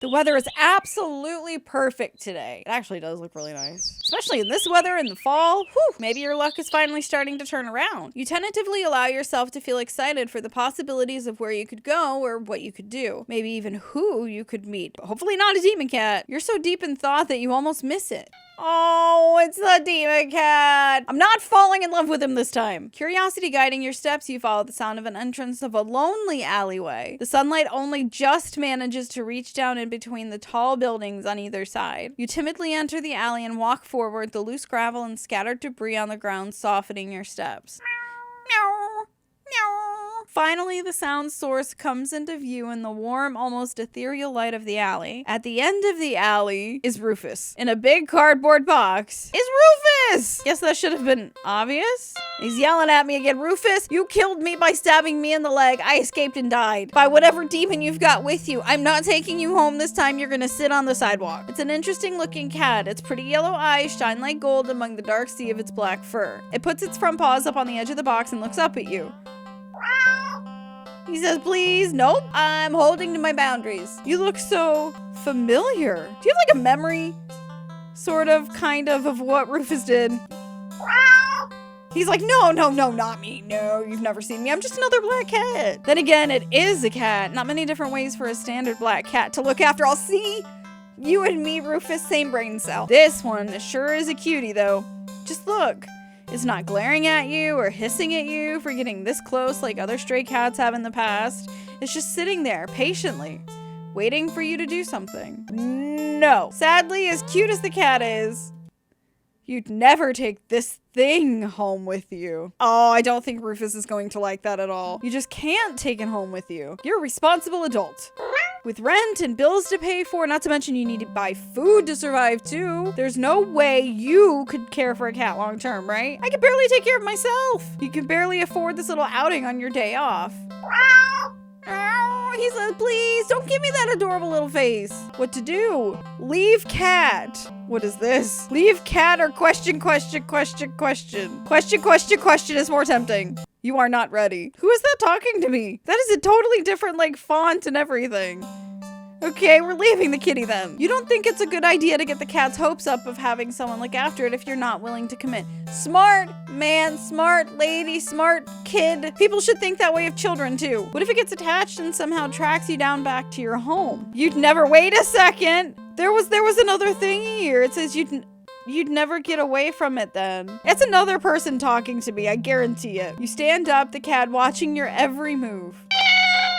The weather is absolutely perfect today. It actually does look really nice. Especially in this weather in the fall. Whew, maybe your luck is finally starting to turn around. You tentatively allow yourself to feel excited for the possibilities of where you could go or what you could do. Maybe even who you could meet. But hopefully not a demon cat. You're so deep in thought that you almost miss it. Oh, it's the demon cat. I'm not falling in love with him this time. Curiosity guiding your steps, you follow the sound of an entrance of a lonely alleyway. The sunlight only just manages to reach down in between the tall buildings on either side. You timidly enter the alley and walk forward, the loose gravel and scattered debris on the ground softening your steps. Meow. Meow. Finally, the sound source comes into view in the warm, almost ethereal light of the alley. At the end of the alley is Rufus. In a big cardboard box is Rufus! Guess that should have been obvious. He's yelling at me again. Rufus, you killed me by stabbing me in the leg. I escaped and died. By whatever demon you've got with you. I'm not taking you home this time. You're gonna sit on the sidewalk. It's an interesting looking cat. Its pretty yellow eyes shine like gold among the dark sea of its black fur. It puts its front paws up on the edge of the box and looks up at you. He says, please. Nope. I'm holding to my boundaries. You look so familiar. Do you have like a memory? Sort of, kind of what Rufus did? He's like, no, not me. No, you've never seen me. I'm just another black cat. Then again, it is a cat. Not many different ways for a standard black cat to look after. I'll see. You and me, Rufus, same brain cell. This one sure is a cutie, though. Just look. It's not glaring at you or hissing at you for getting this close like other stray cats have in the past. It's just sitting there patiently, waiting for you to do something. No. Sadly, as cute as the cat is, you'd never take this thing home with you. Oh, I don't think Rufus is going to like that at all. You just can't take it home with you. You're a responsible adult. With rent and bills to pay for, not to mention you need to buy food to survive too. There's no way you could care for a cat long term, right? I can barely take care of myself. You can barely afford this little outing on your day off. He says, please, don't give me that adorable little face. What to do? Leave cat. What is this? Leave cat or question. Question is more tempting. You are not ready. Who is that talking to me? That is a totally different, like, font and everything. Okay, we're leaving the kitty then. You don't think it's a good idea to get the cat's hopes up of having someone look after it if you're not willing to commit. Smart man, smart lady, smart kid. People should think that way of children too. What if it gets attached and somehow tracks you down back to your home? You'd never, wait a second. There was another thing here. It says you'd never get away from it then. It's another person talking to me, I guarantee it. You stand up, the cat watching your every move.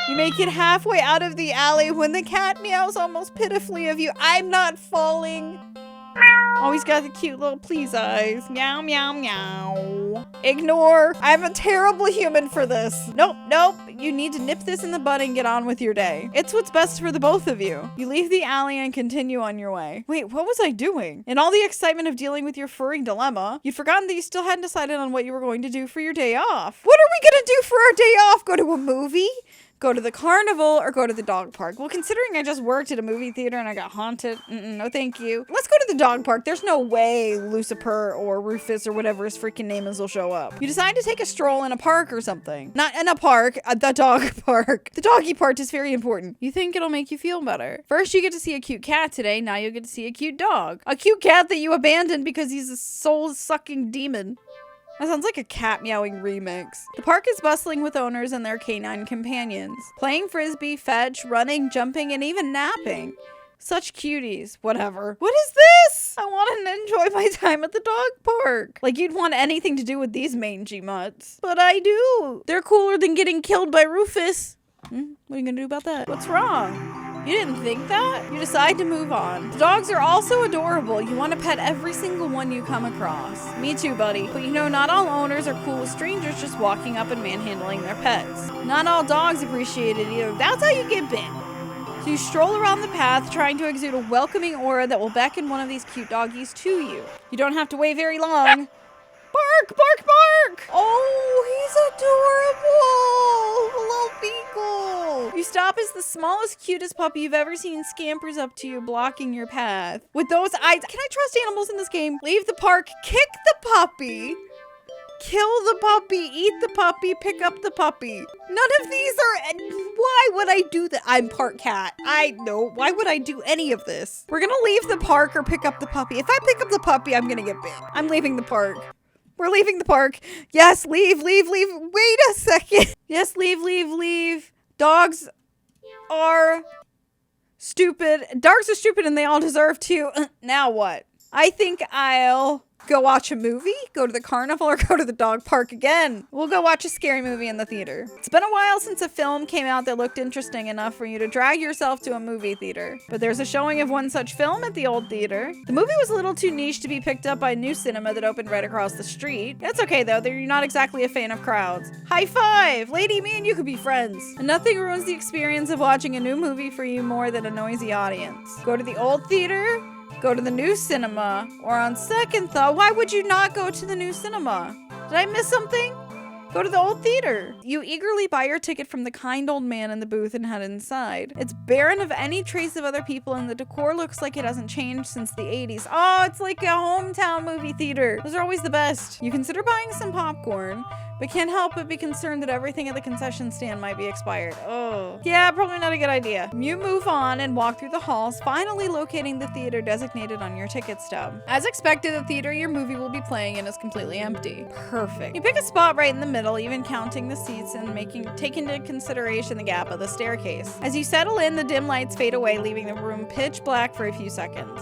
You make it halfway out of the alley when the cat meows almost pitifully of you. I'm not falling. Oh, he's got the cute little please eyes. Meow, meow, meow. Ignore. I'm a terrible human for this. Nope. You need to nip this in the bud and get on with your day. It's what's best for the both of you. You leave the alley and continue on your way. Wait, what was I doing? In all the excitement of dealing with your furry dilemma, you'd forgotten that you still hadn't decided on what you were going to do for your day off. What are we gonna do for our day off? Go to a movie? Go to the carnival or go to the dog park? Well, considering I just worked at a movie theater and I got haunted, no thank you. Let's go to the dog park. There's no way Lucifer or Rufus or whatever his freaking name is will show up. You decide to take a stroll in a park or something. Not in a park, the dog park. The doggy part is very important. You think it'll make you feel better. First, you get to see a cute cat today. Now you'll get to see a cute dog. A cute cat that you abandoned because he's a soul-sucking demon. That sounds like a cat meowing remix. The park is bustling with owners and their canine companions. Playing frisbee, fetch, running, jumping, and even napping. Such cuties. Whatever. What is this? I want to enjoy my time at the dog park. Like you'd want anything to do with these mangy mutts. But I do. They're cooler than getting killed by Rufus. What are you gonna do about that? What's wrong? You didn't think that? You decide to move on. The dogs are also adorable. You want to pet every single one you come across. Me too, buddy. But you know, not all owners are cool with strangers just walking up and manhandling their pets. Not all dogs appreciate it either. That's how you get bit. So you stroll around the path trying to exude a welcoming aura that will beckon one of these cute doggies to you. You don't have to wait very long. Bark, bark, bark! Oh, he's adorable! Little beagle! You stop as the smallest, cutest puppy you've ever seen scampers up to you, blocking your path. With those eyes, can I trust animals in this game? Leave the park, kick the puppy, Kill the puppy, eat the puppy, pick up the puppy. None of these are, why would I do that? I'm part cat. I know, why would I do any of this? We're gonna leave the park or pick up the puppy. If I pick up the puppy, I'm gonna get bit. I'm leaving the park. We're leaving the park. Yes, leave. Wait a second. Yes, leave. Dogs are stupid. Dogs are stupid and they all deserve to. Now what? I think I'll go watch a movie, go to the carnival, or go to the dog park again. We'll go watch a scary movie in the theater. It's been a while since a film came out that looked interesting enough for you to drag yourself to a movie theater. But there's a showing of one such film at the old theater. The movie was a little too niche to be picked up by a new cinema that opened right across the street. That's okay though, you're not exactly a fan of crowds. High five! Lady, me and you could be friends. And nothing ruins the experience of watching a new movie for you more than a noisy audience. Go to the old theater, go to the new cinema, or on second thought, why would you not go to the new cinema? Did I miss something? Go to the old theater. You eagerly buy your ticket from the kind old man in the booth and head inside. It's barren of any trace of other people and the decor looks like it hasn't changed since the 80s. Oh, it's like a hometown movie theater. Those are always the best. You consider buying some popcorn, but can't help but be concerned that everything at the concession stand might be expired. Oh. Yeah, probably not a good idea. You move on and walk through the halls, finally locating the theater designated on your ticket stub. As expected, the theater your movie will be playing in is completely empty. Perfect. You pick a spot right in the middle, even counting the seats and take into consideration the gap of the staircase. As you settle in, the dim lights fade away, leaving the room pitch black for a few seconds. ...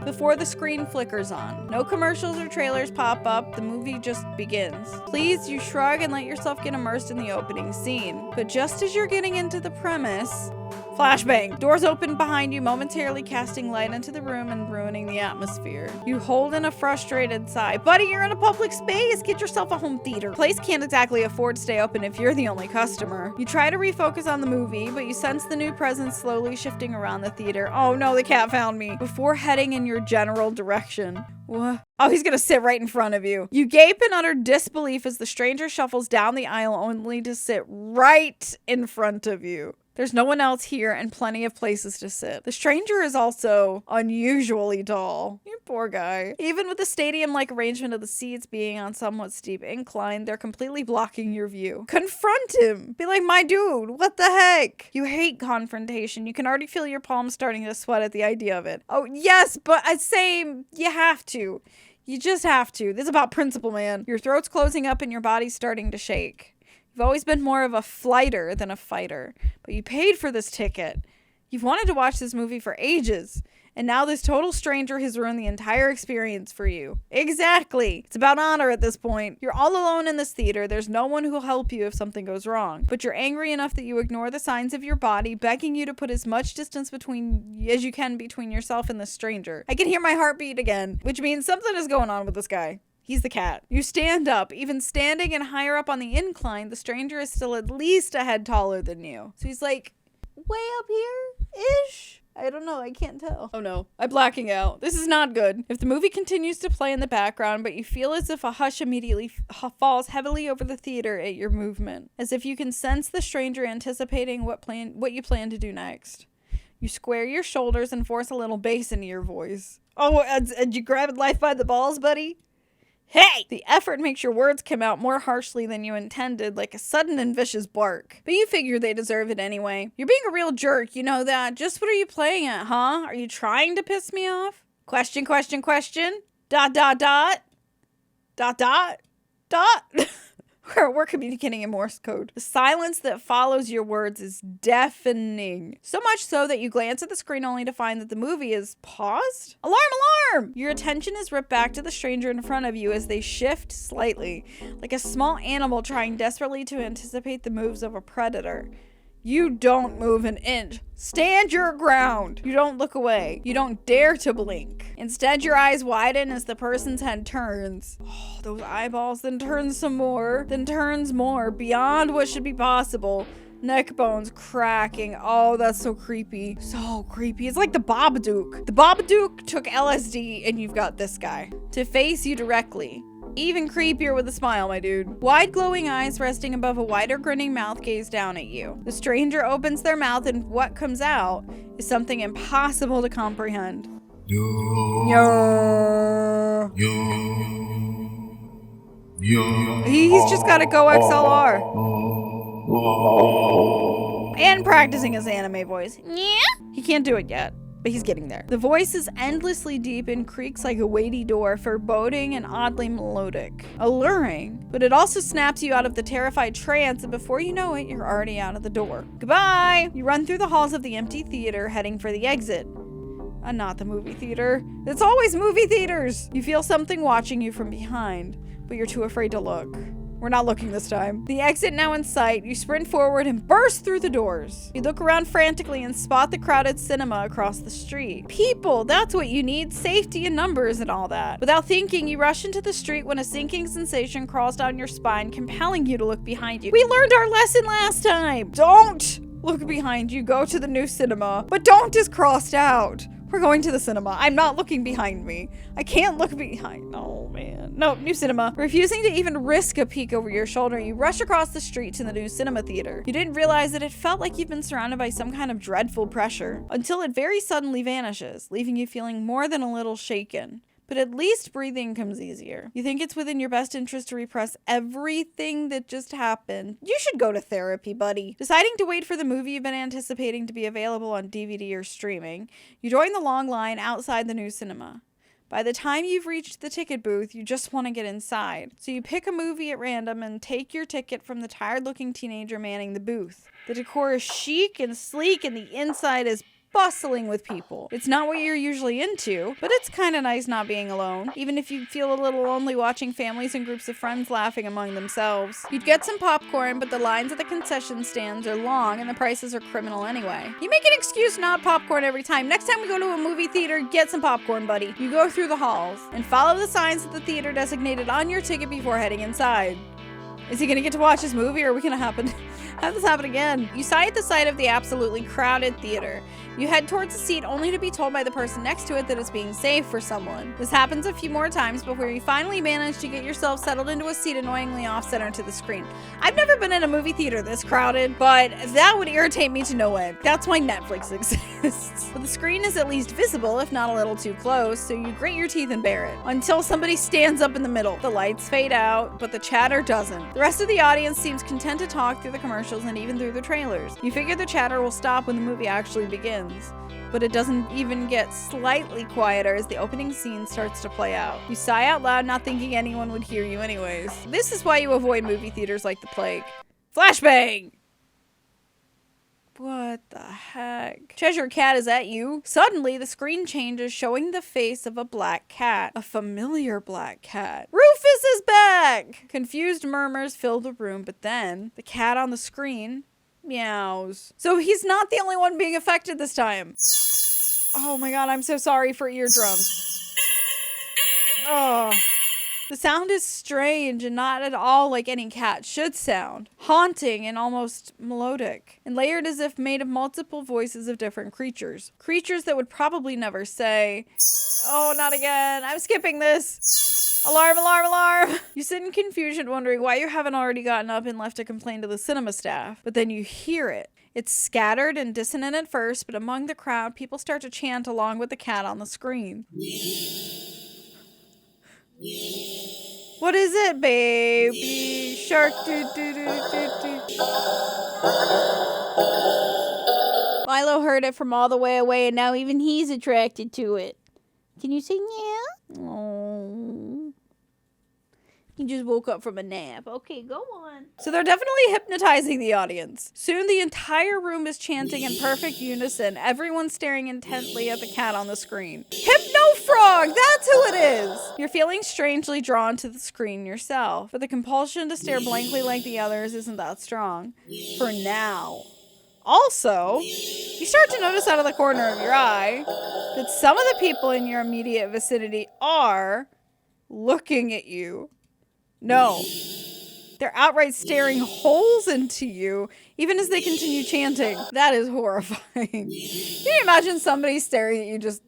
Before the screen flickers on. No commercials or trailers pop up, the movie just begins. Please, you shrug and let yourself get immersed in the opening scene. But just as you're getting into the premise, flashbang. Doors open behind you, momentarily casting light into the room and ruining the atmosphere. You hold in a frustrated sigh. Buddy, you're in a public space. Get yourself a home theater. Place can't exactly afford to stay open if you're the only customer. You try to refocus on the movie, but you sense the new presence slowly shifting around the theater. Oh no, the cat found me. Before heading in your general direction. What? Oh, he's gonna sit right in front of you. You gape in utter disbelief as the stranger shuffles down the aisle only to sit right in front of you. There's no one else here and plenty of places to sit. The stranger is also unusually tall. You poor guy. Even with the stadium-like arrangement of the seats being on somewhat steep incline, they're completely blocking your view. Confront him. Be like, my dude, what the heck? You hate confrontation. You can already feel your palms starting to sweat at the idea of it. Oh, yes, but I'd say you have to. You just have to. This is about principle, man. Your throat's closing up and your body's starting to shake. You've always been more of a flighter than a fighter, but you paid for this ticket. You've wanted to watch this movie for ages, and now this total stranger has ruined the entire experience for you. Exactly. It's about honor at this point. You're all alone in this theater. There's no one who'll help you if something goes wrong, but you're angry enough that you ignore the signs of your body, begging you to put as much distance as you can between yourself and the stranger. I can hear my heartbeat again, which means something is going on with this guy. He's the cat. You stand up. Even standing and higher up on the incline, the stranger is still at least a head taller than you. So he's like, way up here-ish? I don't know. I can't tell. Oh no. I'm blacking out. This is not good. If the movie continues to play in the background, but you feel as if a hush immediately falls heavily over the theater at your movement. As if you can sense the stranger anticipating what you plan to do next. You square your shoulders and force a little bass into your voice. Oh, and you grab life by the balls, buddy? Hey! The effort makes your words come out more harshly than you intended, like a sudden and vicious bark. But you figure they deserve it anyway. You're being a real jerk, you know that. Just what are you playing at, huh? Are you trying to piss me off? Question. We're communicating in Morse code. The silence that follows your words is deafening. So much so that you glance at the screen only to find that the movie is paused. Alarm! Your attention is ripped back to the stranger in front of you as they shift slightly, like a small animal trying desperately to anticipate the moves of a predator. You don't move an inch. Stand your ground. You don't look away. You don't dare to blink. Instead, your eyes widen as the person's head turns. Oh, those eyeballs, then turns some more, then turns more, beyond what should be possible. Neck bones cracking. Oh, that's so creepy. So creepy. It's like the Babadook. The Babadook took LSD and you've got this guy to face you directly. Even creepier with a smile, my dude. Wide glowing eyes resting above a wider grinning mouth gaze down at you. The stranger opens their mouth and what comes out is something impossible to comprehend. He's just gotta go XLR. And practicing his anime voice. Yeah. He can't do it yet, but he's getting there. The voice is endlessly deep and creaks like a weighty door, foreboding and oddly melodic. Alluring, but it also snaps you out of the terrified trance, and before you know it, you're already out of the door. Goodbye! You run through the halls of the empty theater, heading for the exit. Not the movie theater. It's always movie theaters! You feel something watching you from behind, but you're too afraid to look. We're not looking this time. The exit now in sight, you sprint forward and burst through the doors. You look around frantically and spot the crowded cinema across the street. People, that's what you need, safety and numbers and all that. Without thinking, you rush into the street when a sinking sensation crawls down your spine, compelling you to look behind you. We learned our lesson last time! Don't look behind you, go to the new cinema. But don't is crossed out. We're going to the cinema. I'm not looking behind me. I can't look behind. Oh, man. No, new cinema. Refusing to even risk a peek over your shoulder, you rush across the street to the new cinema theater. You didn't realize that it felt like you've been surrounded by some kind of dreadful pressure until it very suddenly vanishes, leaving you feeling more than a little shaken. But at least breathing comes easier. You think it's within your best interest to repress everything that just happened. You should go to therapy, buddy. Deciding to wait for the movie you've been anticipating to be available on DVD or streaming, you join the long line outside the new cinema. By the time you've reached the ticket booth, you just want to get inside. So you pick a movie at random and take your ticket from the tired-looking teenager manning the booth. The decor is chic and sleek, and the inside is bustling with people. It's not what you're usually into, but it's kind of nice not being alone, even if you feel a little lonely watching families and groups of friends laughing among themselves. You'd get some popcorn, but the lines at the concession stands are long and the prices are criminal anyway. You make an excuse not popcorn every time. Next time we go to a movie theater, get some popcorn, buddy. You go through the halls and follow the signs at the theater designated on your ticket before heading inside. Is he gonna get to watch his movie, or are we gonna have this happen again? You sigh at the sight of the absolutely crowded theater. You head towards a seat only to be told by the person next to it that it's being saved for someone. This happens a few more times before you finally manage to get yourself settled into a seat annoyingly off-center to the screen. I've never been in a movie theater this crowded, but that would irritate me to no end. That's why Netflix exists. But the screen is at least visible, if not a little too close, so you grit your teeth and bear it. Until somebody stands up in the middle. The lights fade out, but the chatter doesn't. The rest of the audience seems content to talk through the commercials and even through the trailers. You figure the chatter will stop when the movie actually begins. But it doesn't even get slightly quieter as the opening scene starts to play out. You sigh out loud, not thinking anyone would hear you anyways. This is why you avoid movie theaters like the plague. Flashbang! What the heck? Cheshire Cat, is that you? Suddenly, the screen changes, showing the face of a black cat. A familiar black cat. Rufus is back! Confused murmurs fill the room, but then the cat on the screen meows. So he's not the only one being affected this time. Oh my god, I'm so sorry for eardrums. Oh. The sound is strange and not at all like any cat should sound. Haunting and almost melodic. And layered as if made of multiple voices of different creatures. Creatures that would probably never say, "Oh, not again. I'm skipping this. Alarm, alarm, alarm." You sit in confusion wondering why you haven't already gotten up and left to complain to the cinema staff. But then you hear it. It's scattered and dissonant at first, but among the crowd, people start to chant along with the cat on the screen. What is it, baby shark? Do, do, do, do, do. Milo heard it from all the way away, and now even he's attracted to it. Can you sing yeah? Oh. He just woke up from a nap. Okay, go on. So they're definitely hypnotizing the audience. Soon the entire room is chanting in perfect unison, everyone staring intently at the cat on the screen. Hypno-frog! That's who it is! You're feeling strangely drawn to the screen yourself, but the compulsion to stare blankly like the others isn't that strong. For now. Also, you start to notice out of the corner of your eye that some of the people in your immediate vicinity are looking at you. No. They're outright staring holes into you, even as they continue chanting. That is horrifying. Can you imagine somebody staring at you just...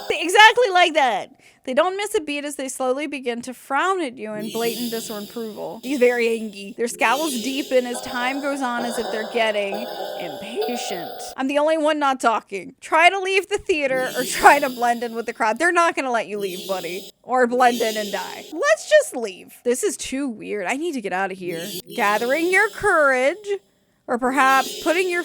Exactly like that. They don't miss a beat as they slowly begin to frown at you in blatant disapproval. He's very angry. Their scowls deepen as time goes on, as if they're getting impatient. I'm the only one not talking. Try to leave the theater or try to blend in with the crowd. They're not gonna let you leave, buddy. Or blend in and die. Let's just leave. This is too weird. I need to get out of here. Gathering your courage, or perhaps putting your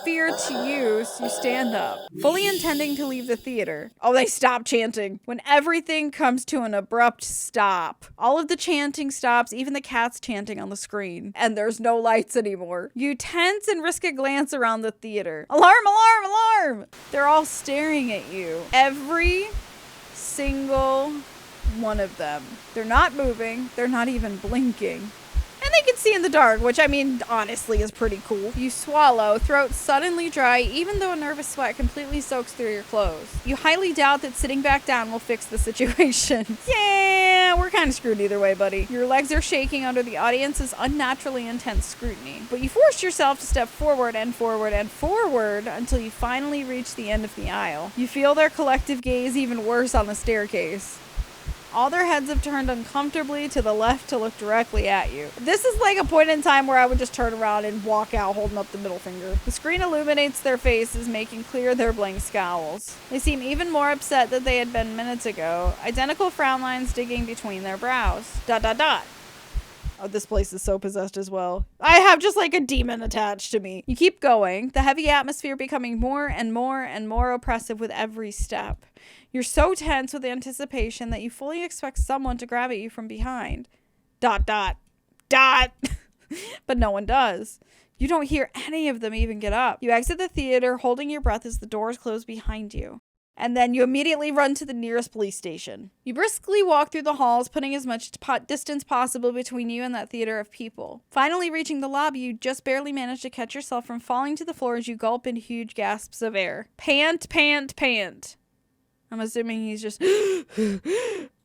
fear to use, you stand up, fully intending to leave the theater. Oh, they stop chanting. When everything comes to an abrupt stop, all of the chanting stops, even the cats chanting on the screen, and there's no lights anymore. You tense and risk a glance around the theater. Alarm, alarm, alarm! They're all staring at you. Every single one of them. They're not moving. They're not even blinking. And they can see in the dark, which, I mean, honestly is pretty cool. You swallow, throat suddenly dry, even though a nervous sweat completely soaks through your clothes. You highly doubt that sitting back down will fix the situation. Yeah, we're kind of screwed either way, buddy. Your legs are shaking under the audience's unnaturally intense scrutiny. But you force yourself to step forward and forward and forward until you finally reach the end of the aisle. You feel their collective gaze even worse on the staircase. All their heads have turned uncomfortably to the left to look directly at you. This is like a point in time where I would just turn around and walk out holding up the middle finger. The screen illuminates their faces, making clear their blank scowls. They seem even more upset than they had been minutes ago, identical frown lines digging between their brows. ... Oh, this place is so possessed as well. I have just like a demon attached to me. You keep going, the heavy atmosphere becoming more and more and more oppressive with every step. You're so tense with anticipation that you fully expect someone to grab at you from behind. ... But no one does. You don't hear any of them even get up. You exit the theater, holding your breath as the doors close behind you. And then you immediately run to the nearest police station. You briskly walk through the halls, putting as much distance possible between you and that theater of people. Finally reaching the lobby, you just barely manage to catch yourself from falling to the floor as you gulp in huge gasps of air. Pant, pant, pant. I'm assuming he's just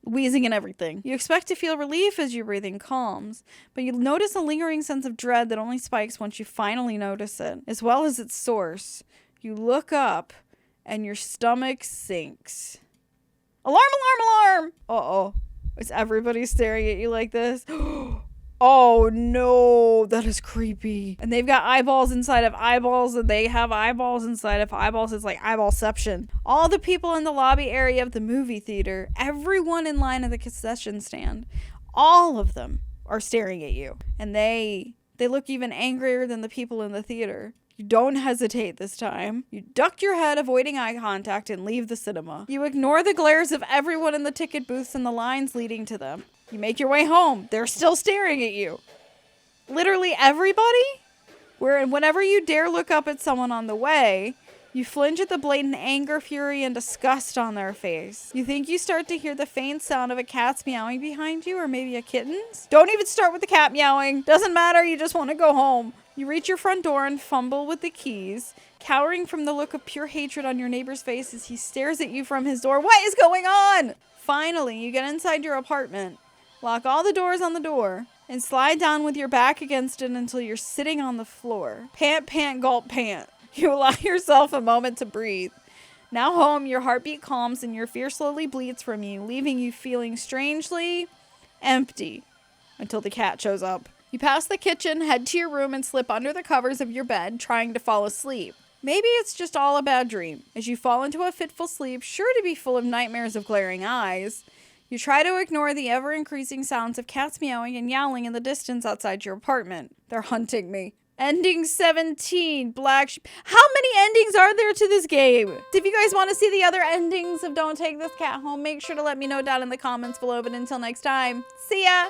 wheezing and everything. You expect to feel relief as your breathing calms, but you notice a lingering sense of dread that only spikes once you finally notice it, as well as its source. You look up, and your stomach sinks. Alarm, alarm, alarm! Uh-oh. Is everybody staring at you like this? Oh no, that is creepy. And they've got eyeballs inside of eyeballs, and they have eyeballs inside of eyeballs. It's like eyeballception. All the people in the lobby area of the movie theater, everyone in line at the concession stand, all of them are staring at you. And they look even angrier than the people in the theater. You don't hesitate this time. You duck your head, avoiding eye contact, and leave the cinema. You ignore the glares of everyone in the ticket booths and the lines leading to them. You make your way home. They're still staring at you. Literally everybody? Whenever you dare look up at someone on the way, you flinch at the blatant anger, fury, and disgust on their face. You think you start to hear the faint sound of a cat's meowing behind you, or maybe a kitten's? Don't even start with the cat meowing. Doesn't matter, you just want to go home. You reach your front door and fumble with the keys, cowering from the look of pure hatred on your neighbor's face as he stares at you from his door. What is going on? Finally, you get inside your apartment, lock all the doors on the door, and slide down with your back against it until you're sitting on the floor. Pant, pant, gulp, pant. You allow yourself a moment to breathe. Now home, your heartbeat calms and your fear slowly bleeds from you, leaving you feeling strangely empty until the cat shows up. You pass the kitchen, head to your room, and slip under the covers of your bed, trying to fall asleep. Maybe it's just all a bad dream. As you fall into a fitful sleep, sure to be full of nightmares of glaring eyes, you try to ignore the ever-increasing sounds of cats meowing and yowling in the distance outside your apartment. They're hunting me. Ending 17, Black Sheep. How many endings are there to this game? If you guys want to see the other endings of Don't Take This Cat Home, make sure to let me know down in the comments below. But until next time, see ya!